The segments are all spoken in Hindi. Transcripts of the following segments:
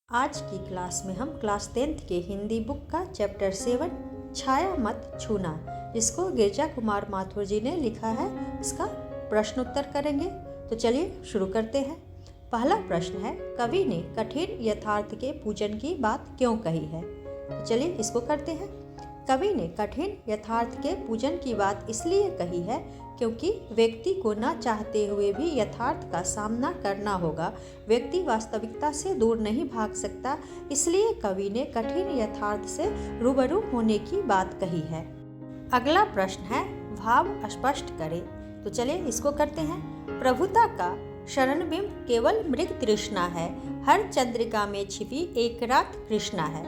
आज की क्लास में हम क्लास 10th के हिंदी बुक का चैप्टर 7 छाया मत छूना, जिसको गिरजा कुमार माथुर जी ने लिखा है, इसका प्रश्न उत्तर करेंगे। तो चलिए शुरू करते हैं। पहला प्रश्न है, कवि ने कठिन यथार्थ के पूजन की बात क्यों कही है? तो चलिए इसको करते हैं। कवि ने कठिन यथार्थ के पूजन की बात इसलिए कही है क्योंकि व्यक्ति को न चाहते हुए भी यथार्थ का सामना करना होगा। व्यक्ति वास्तविकता से दूर नहीं भाग सकता, इसलिए कवि ने कठिन यथार्थ से रूबरू होने की बात कही है। अगला प्रश्न है, भाव स्पष्ट करें। तो चलिए इसको करते हैं। प्रभुता का शरणबिंब केवल मृग तृष्णा है, हर चंद्रिका में छिपी एक रात कृष्णा है।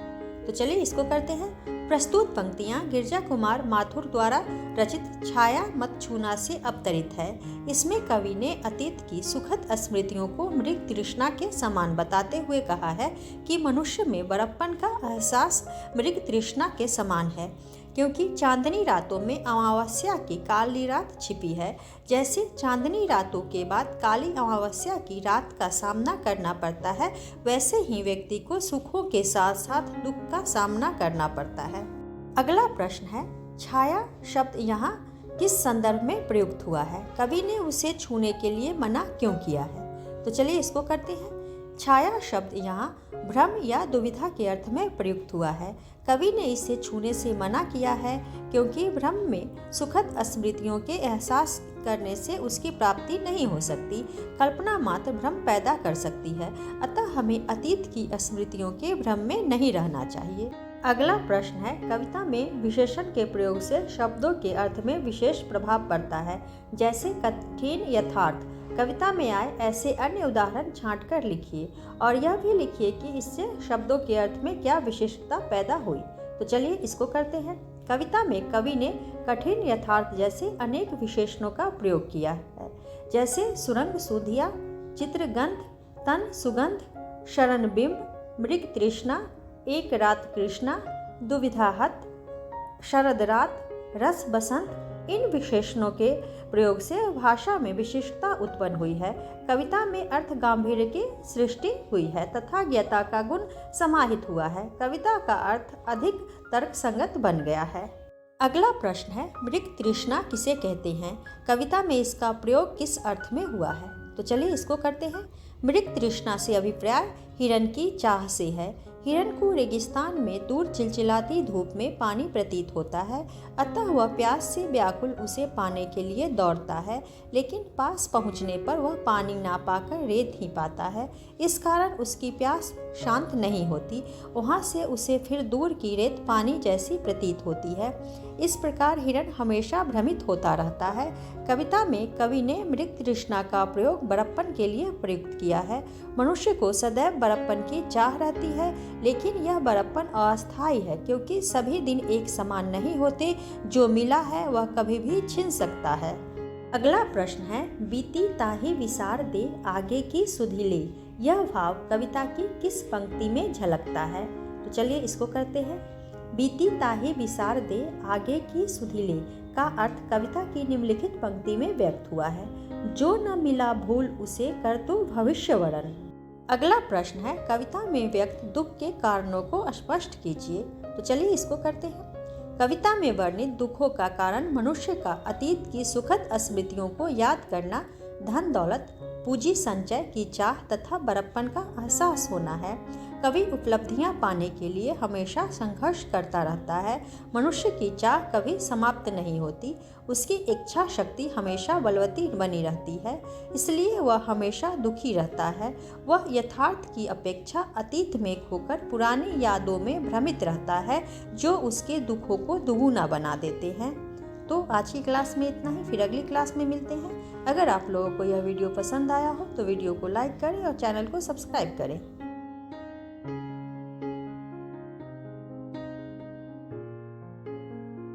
तो चलिए इसको करते हैं। प्रस्तुत पंक्तियां गिरजा कुमार माथुर द्वारा रचित छाया मत छूना से अवतरित है। इसमें कवि ने अतीत की सुखद स्मृतियों को मृग तृष्णा के समान बताते हुए कहा है कि मनुष्य में बड़प्पन का एहसास मृग तृष्णा के समान है, क्योंकि चांदनी रातों में अमावस्या की काली रात छिपी है। जैसे चांदनी रातों के बाद काली अमावस्या की रात का सामना करना पड़ता है, वैसे ही व्यक्ति को सुखों के साथ साथ दुख का सामना करना पड़ता है। अगला प्रश्न है, छाया शब्द यहाँ किस संदर्भ में प्रयुक्त हुआ है? कवि ने उसे छूने के लिए मना क्यों किया है? तो चलिए इसको करते हैं। छाया शब्द यहाँ भ्रम या दुविधा के अर्थ में प्रयुक्त हुआ है। कवि ने इसे छूने से मना किया है क्योंकि भ्रम में सुखद स्मृतियों के एहसास करने से उसकी प्राप्ति नहीं हो सकती। कल्पना मात्र भ्रम पैदा कर सकती है, अतः हमें अतीत की स्मृतियों के भ्रम में नहीं रहना चाहिए। अगला प्रश्न है, कविता में विशेषण के प्रयोग से शब्दों के अर्थ में विशेष प्रभाव पड़ता है। जैसे कठिन यथार्थ, कविता में आए ऐसे अन्य उदाहरण छांटकर लिखिए और यह भी लिखिए कि इससे शब्दों के अर्थ में क्या विशेषता पैदा हुई। तो चलिए इसको करते हैं। कविता में कवि ने कठिन यथार्थ जैसे अनेक विशेषणों का प्रयोग किया है, जैसे सुरंग सुधिया, चित्रगंध, तन सुगंध, शरणबिंब, मृग तृष्णा, एक रात कृष्णा, दुविधाहत, शरद रात, रस बसंत। इन विशेषणों के प्रयोग से भाषा में विशिष्टता उत्पन्न हुई है, कविता में अर्थ गांभीर्य की सृष्टि हुई है तथा ज्ञता का गुण समाहित हुआ है। कविता का अर्थ अधिक तर्कसंगत बन गया है। अगला प्रश्न है, मृग तृष्णा किसे कहते हैं? कविता में इसका प्रयोग किस अर्थ में हुआ है? तो चलिए इसको करते हैं। मृग तृष्णा से अभिप्राय हिरण की चाह से है। हिरण को रेगिस्तान में दूर चिलचिलाती धूप में पानी प्रतीत होता है, अतः वह प्यास से व्याकुल उसे पाने के लिए दौड़ता है, लेकिन पास पहुंचने पर वह पानी ना पाकर रेत ही पाता है। इस कारण उसकी प्यास शांत नहीं होती, वहां से उसे फिर दूर की रेत पानी जैसी प्रतीत होती है। इस प्रकार हिरण हमेशा भ्रमित होता रहता है। कविता में कवि ने मृग तृष्णा का प्रयोग बड़प्पन के लिए प्रयुक्त किया है। मनुष्य को सदैव बड़प्पन की चाह रहती है, लेकिन यह बड़प्पन अस्थायी है, क्योंकि सभी दिन एक समान नहीं होते। जो मिला है वह कभी भी छिन सकता है। अगला प्रश्न है, बीती ताहि विसार दे आगे की सुधि ले। यह भाव कविता की किस पंक्ति में झलकता है? तो चलिए इसको करते हैं। बीती ताहि विसार दे आगे की सुधि ले का अर्थ कविता की निम्नलिखित पंक्ति में व्यक्त हुआ है, जो न मिला भूल उसे कर तू भविष्य वरण। अगला प्रश्न है, कविता में व्यक्त दुख के कारणों को स्पष्ट कीजिए। तो चलिए इसको करते हैं। कविता में वर्णित दुखों का कारण मनुष्य का अतीत की सुखद स्मृतियों को याद करना, धन दौलत, पूंजी संचय की चाह तथा बड़प्पन का एहसास होना है। कवि उपलब्धियां पाने के लिए हमेशा संघर्ष करता रहता है। मनुष्य की चाह कभी समाप्त नहीं होती, उसकी इच्छा शक्ति हमेशा बलवती बनी रहती है, इसलिए वह हमेशा दुखी रहता है। वह यथार्थ की अपेक्षा अतीत में खोकर पुरानी यादों में भ्रमित रहता है, जो उसके दुखों को दुगुना बना देते हैं। तो आज की क्लास में इतना ही, फिर अगली क्लास में मिलते हैं। अगर आप लोगों को यह वीडियो पसंद आया हो तो वीडियो को लाइक करें और चैनल को सब्सक्राइब करें।